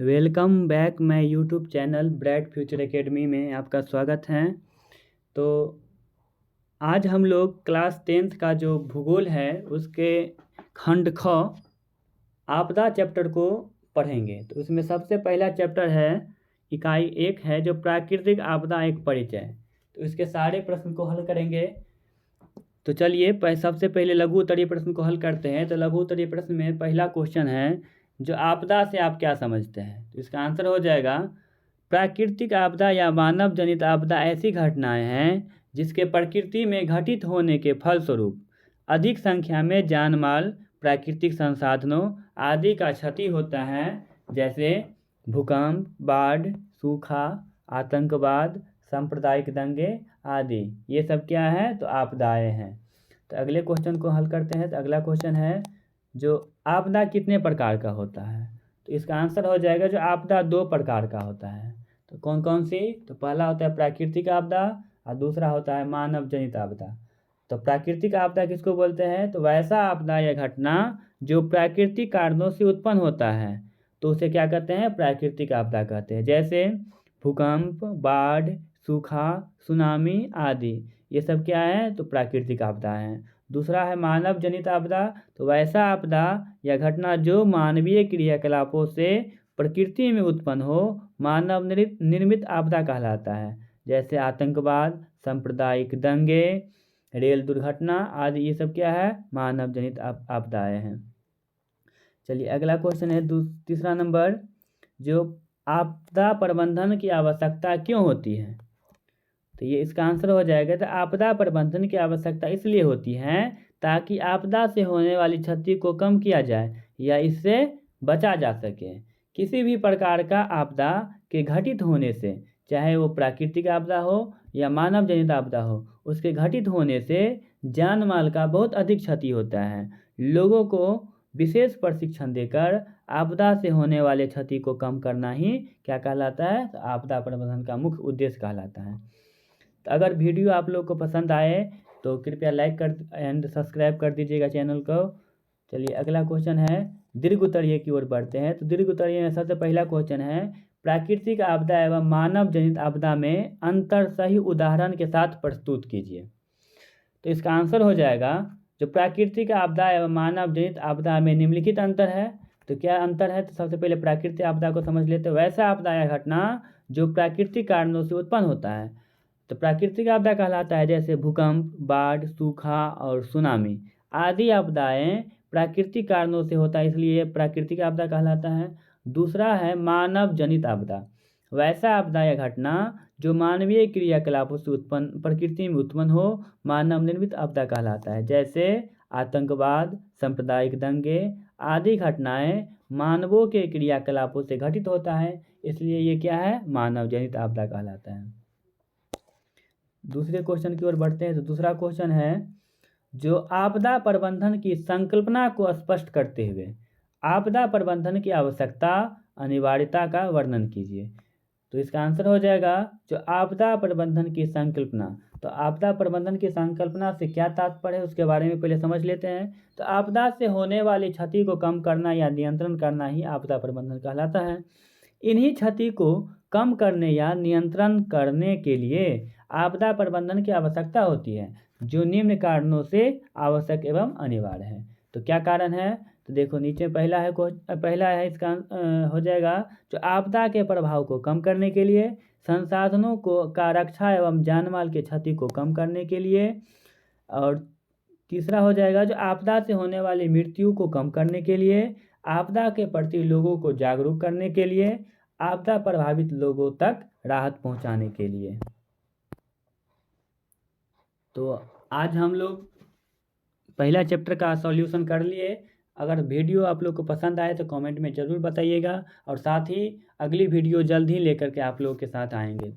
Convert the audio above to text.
Welcome back my YouTube channel bright future academy में आपका स्वागत है। तो आज हम लोग क्लास 10th का जो भूगोल है उसके खंड ख आपदा चैप्टर को पढ़ेंगे। तो उसमें सबसे पहला चैप्टर है इकाई 1 है जो प्राकृतिक आपदा एक परिचय। तो इसके सारे प्रश्न को हल करेंगे। तो चलिए सबसे पहले लघु उत्तरीय प्रश्न को हल करते हैं। तो लघु उत्तरीय प्रश्न में पहला क्वेश्चन है जो आपदा से आप क्या समझते हैं। तो इसका आंसर हो जाएगा प्राकृतिक आपदा या मानव जनित आपदा ऐसी घटनाएं हैं जिसके प्रकृति में घटित होने के फलस्वरूप अधिक संख्या में जान माल, प्राकृतिक संसाधनों आदि का क्षति होता है, जैसे भूकंप, बाढ़, सूखा, आतंकवाद, सांप्रदायिक दंगे आदि। ये सब क्या है? तो आपदाएं हैं। तो अगले क्वेश्चन को हल करते हैं। तो अगला क्वेश्चन है जो आपदा कितने प्रकार का होता है। तो इसका आंसर हो जाएगा जो आपदा 2 प्रकार का होता है। तो कौन कौन सी? तो पहला होता है प्राकृतिक आपदा और दूसरा होता है मानव जनित आपदा। तो प्राकृतिक आपदा किसको बोलते हैं? तो वैसा आपदा या घटना जो प्राकृतिक कारणों से उत्पन्न होता है तो उसे क्या कहते हैं? प्राकृतिक आपदा कहते हैं। जैसे भूकंप, बाढ़, सूखा, सुनामी आदि, ये सब क्या है? तो प्राकृतिक आपदा हैं। दूसरा है मानव जनित आपदा। तो वैसा आपदा या घटना जो मानवीय क्रियाकलापों से प्रकृति में उत्पन्न हो, मानव निर्मित आपदा कहलाता है। जैसे आतंकवाद, सांप्रदायिक दंगे, रेल दुर्घटना आदि, ये सब क्या है? मानव जनित आपदाएं हैं। चलिए अगला क्वेश्चन है तीसरा नंबर, जो आपदा प्रबंधन की आवश्यकता क्यों होती है। तो ये इसका आंसर हो जाएगा तो आपदा प्रबंधन की आवश्यकता इसलिए होती है ताकि आपदा से होने वाली क्षति को कम किया जाए या इससे बचा जा सके। किसी भी प्रकार का आपदा के घटित होने से, चाहे वो प्राकृतिक आपदा हो या मानव जनित आपदा हो, उसके घटित होने से जान माल का बहुत अधिक क्षति होता है। लोगों को विशेष प्रशिक्षण देकर आपदा से होने वाले क्षति को कम करना ही क्या कहलाता है? तो आपदा प्रबंधन का मुख्य उद्देश्य कहलाता है। तो अगर वीडियो आप लोग को पसंद आए तो कृपया लाइक कर एंड सब्सक्राइब कर दीजिएगा चैनल को। चलिए अगला क्वेश्चन है दीर्घ उत्तरीय की ओर बढ़ते हैं। तो दीर्घ उत्तरीय में सबसे पहला क्वेश्चन है प्राकृतिक आपदा एवं मानव जनित आपदा में अंतर सही उदाहरण के साथ प्रस्तुत कीजिए। तो इसका आंसर हो जाएगा जो प्राकृतिक आपदा एवं मानव जनित आपदा में निम्नलिखित अंतर है। तो क्या अंतर है? तो सबसे पहले प्राकृतिक आपदा को समझ लेते हैं। वैसा आपदा या घटना जो प्राकृतिक कारणों से उत्पन्न होता है तो प्राकृतिक आपदा कहलाता है। जैसे भूकंप, बाढ़, सूखा और सुनामी आदि आपदाएं प्राकृतिक कारणों से होता है, इसलिए प्राकृतिक आपदा कहलाता है। दूसरा है मानव जनित आपदा। वैसा आपदा या घटना जो मानवीय क्रियाकलापों से उत्पन्न प्रकृति में उत्पन्न हो, मानव निर्मित आपदा कहलाता है। जैसे आतंकवाद, सांप्रदायिक दंगे आदि घटनाएं मानवों के क्रियाकलापों से घटित होता है, इसलिए ये क्या है? मानव जनित आपदा कहलाता है। दूसरे क्वेश्चन की ओर बढ़ते हैं। तो दूसरा क्वेश्चन है जो आपदा प्रबंधन की संकल्पना को स्पष्ट करते हुए आपदा प्रबंधन की आवश्यकता अनिवार्यता का वर्णन कीजिए। तो इसका आंसर हो जाएगा जो आपदा प्रबंधन की संकल्पना। तो आपदा प्रबंधन की संकल्पना से क्या तात्पर्य है उसके बारे में पहले समझ लेते हैं। तो आपदा से होने वाली क्षति को कम करना या नियंत्रण करना ही आपदा प्रबंधन कहलाता है। इन्हीं क्षति को कम करने या नियंत्रण करने के लिए आपदा प्रबंधन की आवश्यकता होती है, जो निम्न कारणों से आवश्यक एवं अनिवार्य है। तो क्या कारण है? तो देखो नीचे पहला है इसका हो जाएगा जो आपदा के प्रभाव को कम करने के लिए, संसाधनों का रक्षा एवं जान माल की क्षति को कम करने के लिए, और तीसरा हो जाएगा जो आपदा से होने वाली मृत्यु को कम करने के लिए, आपदा के प्रति लोगों को जागरूक करने के लिए, आपदा प्रभावित लोगों तक राहत पहुंचाने के लिए। तो आज हम लोग पहला चैप्टर का सॉल्यूशन कर लिए। अगर वीडियो आप लोग को पसंद आए तो कमेंट में ज़रूर बताइएगा और साथ ही अगली वीडियो जल्द ही लेकर के आप लोगों के साथ आएंगे।